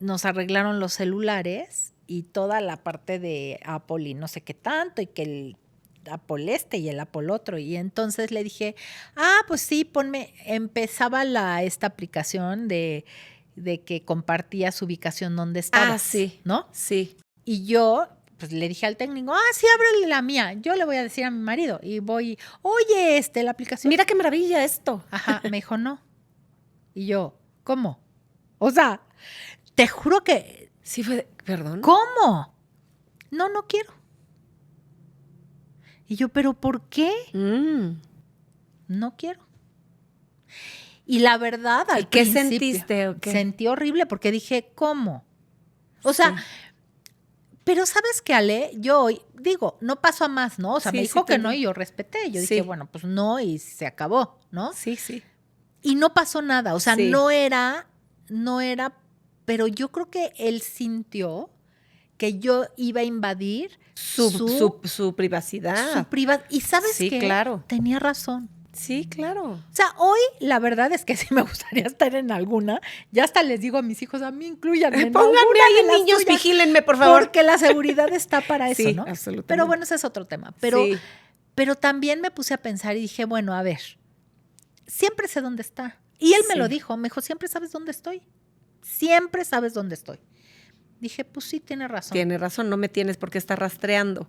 nos arreglaron los celulares y toda la parte de Apple y no sé qué tanto y que el Apple este y el Apple otro. Y entonces le dije, pues sí, empezaba esta aplicación de que compartía su ubicación donde estaba. Sí. ¿No? Sí. Y yo pues le dije al técnico, sí, ábrele la mía. Yo le voy a decir a mi marido. Y voy, oye, la aplicación. Mira qué maravilla esto. Ajá, me dijo, no. Y yo, ¿cómo? O sea, te juro que... Sí fue, perdón. ¿Cómo? No quiero. Y yo, ¿pero por qué? No quiero. Y la verdad, al ¿Qué principio, sentiste o qué? Sentí horrible porque dije, ¿cómo? O sea, pero ¿sabes qué, Ale? Yo hoy, digo, no pasó a más, ¿no? O sea, me dijo que no y yo respeté. Yo dije, bueno, pues no y se acabó, ¿no? Sí, sí. Y no pasó nada. O sea, no era, pero yo creo que él sintió que yo iba a invadir su privacidad. ¿Y sabes qué? Claro. Tenía razón. Sí, claro. O sea, hoy la verdad es que sí me gustaría estar en alguna. Ya hasta les digo a mis hijos, a mí incluyanme. Pónganme ahí, niños, tuyas, vigílenme, por favor. Porque la seguridad está para eso, ¿no? Absolutamente. Pero bueno, ese es otro tema. Pero también me puse a pensar y dije, bueno, a ver, siempre sé dónde está. Y él me lo dijo, me dijo, siempre sabes dónde estoy. Siempre sabes dónde estoy. Dije, pues sí, tiene razón. Tiene razón, no me tienes por qué estar rastreando.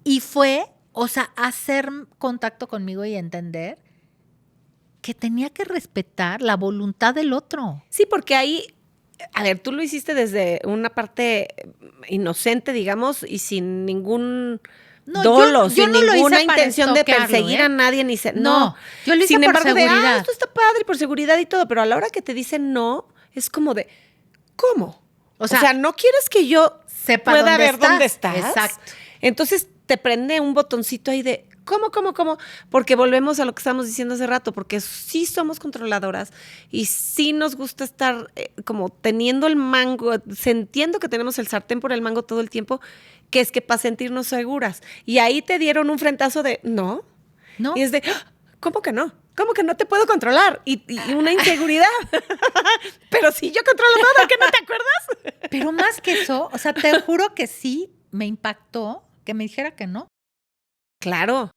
Y fue, o sea, hacer contacto conmigo y entender que tenía que respetar la voluntad del otro. Sí, porque ahí, a ver, tú lo hiciste desde una parte inocente, digamos, y sin ningún No, dolo, yo sin no lo ninguna hice para intención de stalkearlo, perseguir ¿eh? a nadie, ni se, No, yo lo hice sin por embargo, seguridad. esto está padre, por seguridad y todo, pero a la hora que te dicen no, es como de, ¿cómo? O sea, ¿no quieres que yo sepa pueda dónde ver estás? dónde estás? Exacto. Entonces te prende un botoncito ahí de, ¿cómo? Porque volvemos a lo que estábamos diciendo hace rato, porque sí somos controladoras y sí nos gusta estar como teniendo el mango, sintiendo que tenemos el sartén por el mango todo el tiempo, que es que para sentirnos seguras. Y ahí te dieron un frentazo de, no. ¿No? Y es de, ¿cómo que no? ¿Cómo que no te puedo controlar? Y una inseguridad. Pero sí, yo controlo todo, ¿que no te acuerdas? Pero más que eso, o sea, te juro que sí me impactó que me dijera que no. Claro.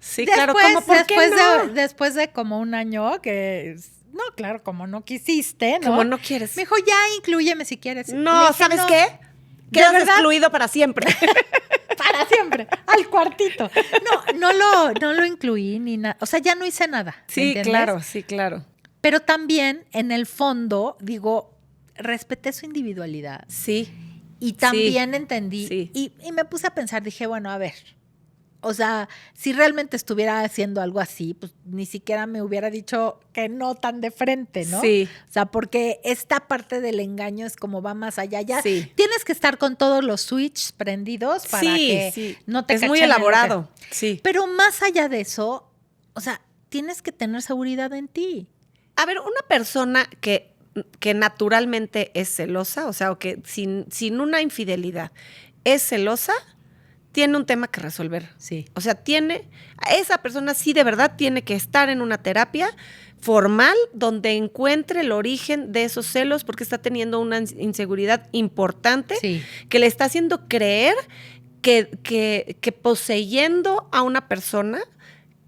Sí, Después, claro. ¿Cómo? ¿Por qué no? después de como un año que... No, claro, como no quisiste, ¿no? Como no quieres. Me dijo, ya, inclúyeme si quieres. No, Le dije, ¿sabes no. qué? ¿De Quedas verdad? excluido para siempre. Para siempre, al cuartito. No lo incluí ni nada. O sea, ya no hice nada. Sí, ¿entiendes? claro, sí, claro. Pero también, en el fondo, digo, respeté su individualidad. Sí. Y también entendí. Sí. Y me puse a pensar, dije, bueno, a ver. O sea, si realmente estuviera haciendo algo así, pues ni siquiera me hubiera dicho que no tan de frente, ¿no? Sí. O sea, porque esta parte del engaño es como va más allá. Ya Sí. tienes que estar con todos los switches prendidos para que no te es muy cachen en lo que- elaborado. Sí. Pero más allá de eso, o sea, tienes que tener seguridad en ti. A ver, una persona que naturalmente es celosa, o sea, o que sin una infidelidad es celosa, tiene un tema que resolver. Sí. O sea, esa persona sí de verdad tiene que estar en una terapia formal donde encuentre el origen de esos celos porque está teniendo una inseguridad importante Sí. que le está haciendo creer que poseyendo a una persona,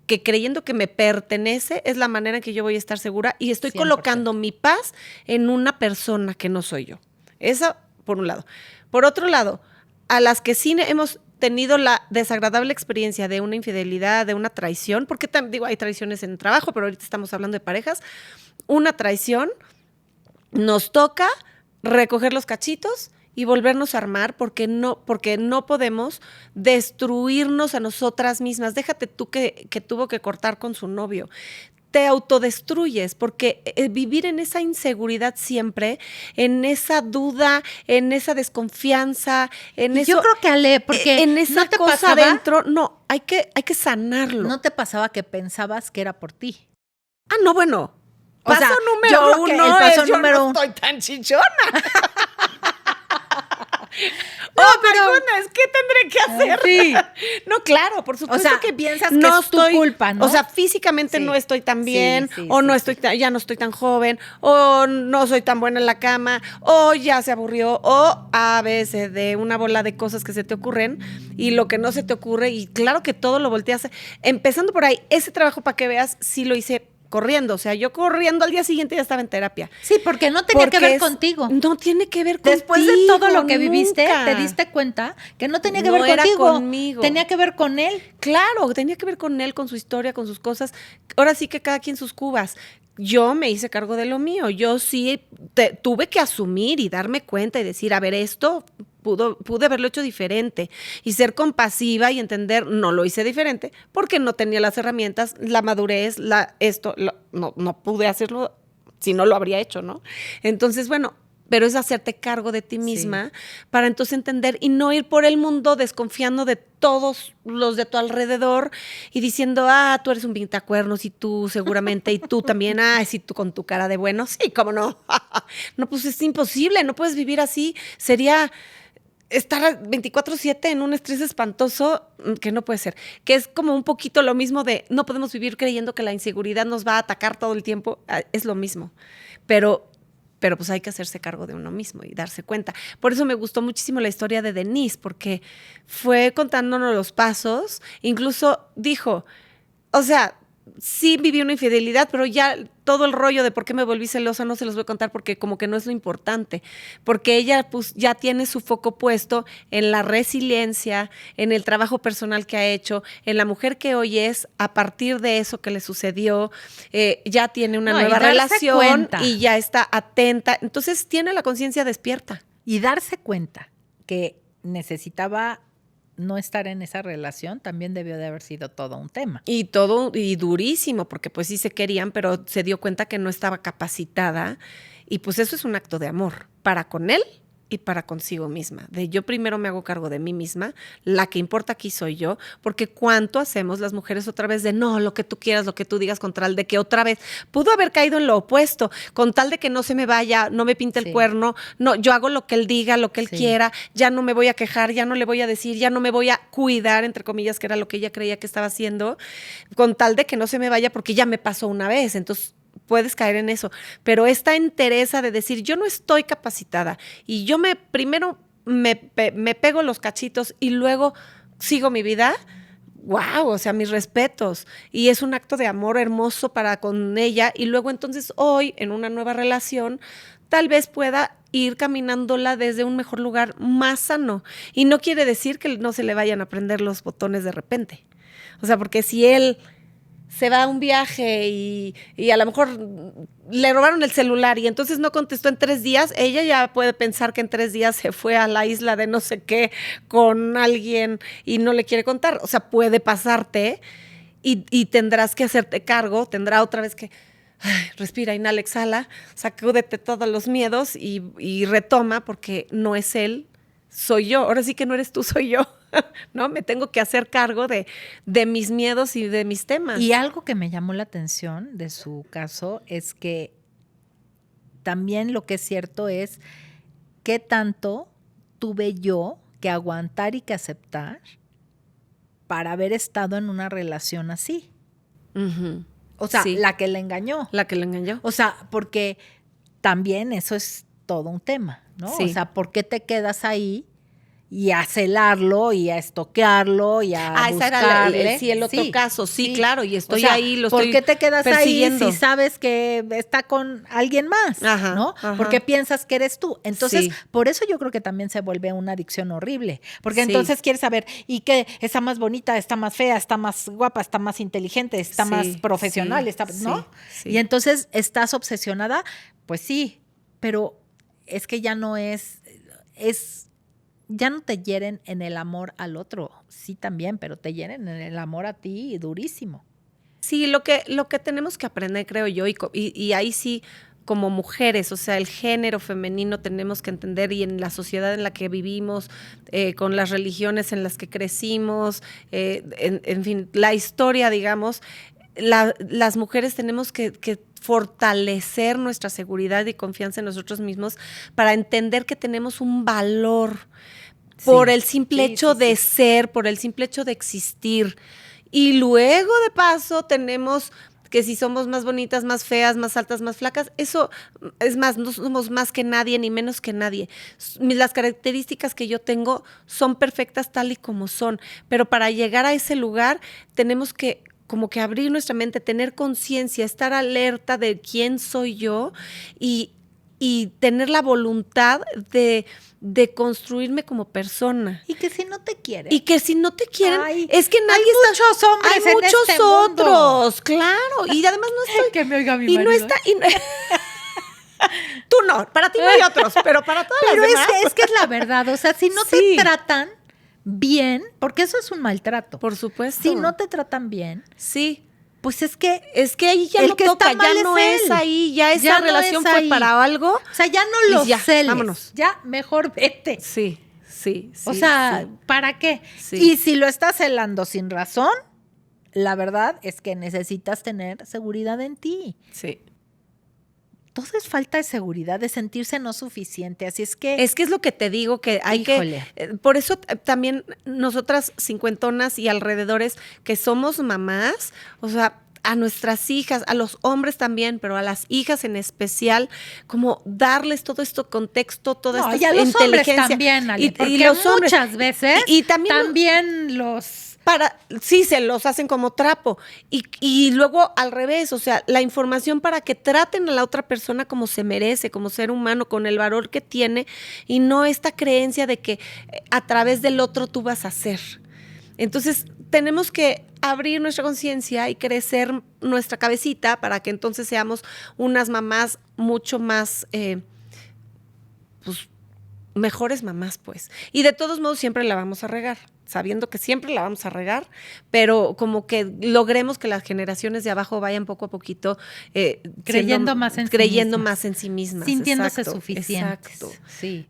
que creyendo que me pertenece es la manera en que yo voy a estar segura y estoy 100%. colocando mi paz en una persona que no soy yo. Eso por un lado. Por otro lado, a las que sí hemos tenido la desagradable experiencia de una infidelidad, de una traición, porque digo, hay traiciones en el trabajo, pero ahorita estamos hablando de parejas, una traición, nos toca recoger los cachitos y volvernos a armar porque no podemos destruirnos a nosotras mismas. Déjate tú que tuvo que cortar con su novio. Te autodestruyes porque vivir en esa inseguridad siempre, en esa duda, en esa desconfianza, en eso. Yo creo que Ale, porque en esa ¿no te cosa pasaba? adentro, no, hay que sanarlo. ¿No te pasaba que pensabas que era por ti? Ah, no, bueno. O Paso sea, yo número creo que uno el paso es yo número no uno. estoy tan chichona. No, oh, pero- my goodness, ¿qué tendré que hacer? Sí. No, claro, por supuesto sea, que piensas que es tu culpa, ¿no? O sea, físicamente Sí. no estoy tan bien, Sí, o sí, no sí. estoy ya no estoy tan joven, o no soy tan buena en la cama, o ya se aburrió, o a veces de una bola de cosas que se te ocurren y lo que no se te ocurre, y claro que todo lo volteas. Empezando por ahí, ese trabajo para que veas, sí lo hice corriendo, o sea, yo corriendo al día siguiente ya estaba en terapia. Sí, porque no tenía que Porque ver contigo. No tiene que ver contigo. Después de todo lo que viviste, nunca. te diste cuenta que no tenía que No ver era contigo. conmigo. Tenía que ver con él. Claro, tenía que ver con él, con su historia, con sus cosas. Ahora sí que cada quien sus cubas. Yo me hice cargo de lo mío. Yo sí tuve que asumir y darme cuenta y decir, a ver, esto pude haberlo hecho diferente y ser compasiva y entender, no lo hice diferente porque no tenía las herramientas, la madurez, no pude hacerlo, si no lo habría hecho, ¿no? Entonces, bueno, pero es hacerte cargo de ti misma para entonces entender y no ir por el mundo desconfiando de todos los de tu alrededor y diciendo, tú eres un pintacuernos y tú seguramente, y tú también, sí, tú con tu cara de bueno, sí, cómo no. No, pues es imposible, no puedes vivir así, sería estar 24/7 en un estrés espantoso que no puede ser, que es como un poquito lo mismo de no podemos vivir creyendo que la inseguridad nos va a atacar todo el tiempo, es lo mismo, pero pues hay que hacerse cargo de uno mismo y darse cuenta. Por eso me gustó muchísimo la historia de Denise, porque fue contándonos los pasos, incluso dijo, o sea, sí viví una infidelidad, pero ya todo el rollo de por qué me volví celosa no se los voy a contar porque como que no es lo importante, porque ella pues ya tiene su foco puesto en la resiliencia, en el trabajo personal que ha hecho, en la mujer que hoy es, a partir de eso que le sucedió, ya tiene una nueva relación cuenta. Y ya está atenta, entonces tiene la conciencia despierta. Y darse cuenta que necesitaba no estar en esa relación también debió de haber sido todo un tema. Y durísimo, porque pues sí se querían, pero se dio cuenta que no estaba capacitada. Y pues eso es un acto de amor para con él y para consigo misma. De yo primero me hago cargo de mí misma, la que importa aquí soy yo, porque cuánto hacemos las mujeres otra vez de no, lo que tú quieras, lo que tú digas, con tal de que otra vez pudo haber caído en lo opuesto, con tal de que no se me vaya, no me pinte el cuerno, no, yo hago lo que él diga, lo que él quiera, ya no me voy a quejar, ya no le voy a decir, ya no me voy a cuidar, entre comillas, que era lo que ella creía que estaba haciendo, con tal de que no se me vaya porque ya me pasó una vez, entonces puedes caer en eso, pero esta entereza de decir yo no estoy capacitada y yo primero me pego los cachitos y luego sigo mi vida, wow, o sea, mis respetos, y es un acto de amor hermoso para con ella, y luego entonces hoy en una nueva relación tal vez pueda ir caminándola desde un mejor lugar más sano, y no quiere decir que no se le vayan a prender los botones de repente, o sea, porque si él se va a un viaje y a lo mejor le robaron el celular y entonces no contestó en 3 días, ella ya puede pensar que en 3 días se fue a la isla de no sé qué con alguien y no le quiere contar. O sea, puede pasarte y tendrás que hacerte cargo, tendrá otra vez que respira, inhala, exhala, sacúdete todos los miedos y retoma porque no es él, soy yo. Ahora sí que no eres tú, soy yo. ¿No? Me tengo que hacer cargo de mis miedos y de mis temas. Y algo que me llamó la atención de su caso es que también lo que es cierto es qué tanto tuve yo que aguantar y que aceptar para haber estado en una relación así. Uh-huh. O sea, la que le engañó. La que le engañó. O sea, porque también eso es todo un tema, ¿no? Sí. O sea, ¿por qué te quedas ahí? Y a celarlo, y a estoquearlo, y a buscarle. Ese era el otro caso, sí, claro, y estoy ahí, lo ¿por estoy qué te quedas persiguiendo? ahí si sabes que está con alguien más? Ajá, ¿no? Ajá. Porque piensas que eres tú. Entonces, por eso yo creo que también se vuelve una adicción horrible. Porque entonces quieres saber, ¿y qué? ¿Está más bonita? ¿Está más fea? ¿Está más guapa? ¿Está más inteligente? ¿Está más profesional? ¿No? Sí. Y entonces, ¿estás obsesionada? Pues sí, pero es que ya no es ya no te hieren en el amor al otro, sí también, pero te hieren en el amor a ti durísimo. Sí, lo que tenemos que aprender, creo yo, y ahí sí, como mujeres, o sea, el género femenino tenemos que entender, y en la sociedad en la que vivimos, con las religiones en las que crecimos, en fin, la historia, digamos, las mujeres tenemos que fortalecer nuestra seguridad y confianza en nosotros mismos para entender que tenemos un valor por el simple hecho de ser, por el simple hecho de existir. Y luego, de paso, tenemos que si somos más bonitas, más feas, más altas, más flacas, eso es más, no somos más que nadie ni menos que nadie. Las características que yo tengo son perfectas tal y como son, pero para llegar a ese lugar tenemos que como que abrir nuestra mente, tener conciencia, estar alerta de quién soy yo y tener la voluntad de construirme como persona. Y que si no te quieren. Y que si no te quieren, es que nadie está. Hay muchos hombres hay en muchos este otros, mundo. Claro. Y además no estoy. Que me oiga mi y marido. No está. Tú no, para ti no hay otros, pero para todas las demás. Pero es que es la verdad. O sea, si no te tratan bien, porque eso es un maltrato. Por supuesto. Si no te tratan bien. Sí. Pues es que ahí ya no toca, ya no es ahí, ya esa relación fue para algo. O sea, ya no lo celes. Vámonos. Ya mejor vete. Sí. O sea, ¿para qué? Sí. Y si lo estás celando sin razón, la verdad es que necesitas tener seguridad en ti. Sí. Todo es falta de seguridad, de sentirse no suficiente. Así es que... Es lo que te digo, que hay por eso también nosotras cincuentonas y alrededores que somos mamás, o sea, a nuestras hijas, a los hombres también, pero a las hijas en especial, como darles todo esto contexto, toda esta y a los inteligencia. Hombres también, Ale, y los hombres muchas veces y también los Sí, se los hacen como trapo. Y luego al revés, o sea, la información para que traten a la otra persona como se merece, como ser humano, con el valor que tiene, y no esta creencia de que a través del otro tú vas a ser. Entonces, tenemos que abrir nuestra conciencia y crecer nuestra cabecita para que entonces seamos unas mamás mucho más, pues, mejores mamás, pues. Y de todos modos siempre la vamos a regar, sabiendo que siempre la vamos a regar, pero como que logremos que las generaciones de abajo vayan poco a poquito creyendo más en sí mismas. Sintiéndose Exacto, suficientes. exacto. Sí.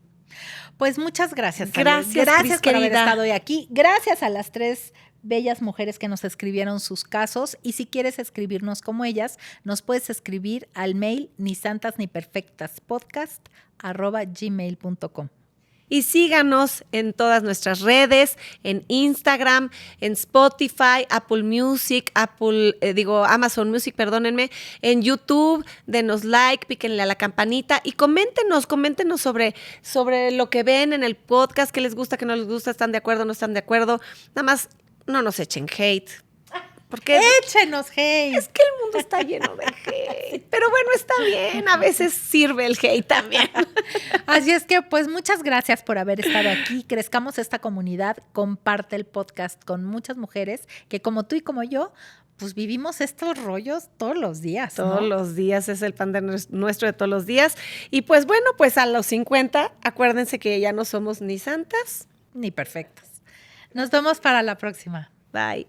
Pues muchas gracias. Gracias, gracias Cris, por haber querida. estado hoy aquí. Gracias a las 3 bellas mujeres que nos escribieron sus casos. Y si quieres escribirnos como ellas, nos puedes escribir al mail nisantasniperfectaspodcast@gmail.com. Y síganos en todas nuestras redes, en Instagram, en Spotify, Apple Music, Amazon Music, perdónenme, en YouTube, denos like, píquenle a la campanita y coméntenos sobre lo que ven en el podcast, qué les gusta, qué no les gusta, están de acuerdo, no están de acuerdo. Nada más no nos echen hate. Porque échenos hate. Es que el mundo está lleno de hate. Pero bueno, está bien. A veces sirve el hate también. Así es que, pues, muchas gracias por haber estado aquí. Crezcamos esta comunidad. Comparte el podcast con muchas mujeres que, como tú y como yo, pues vivimos estos rollos todos los días, ¿no? Todos los días, es el pan de nuestro de todos los días. Y pues bueno, pues a los 50, acuérdense que ya no somos ni santas ni perfectas. Nos vemos para la próxima. Bye.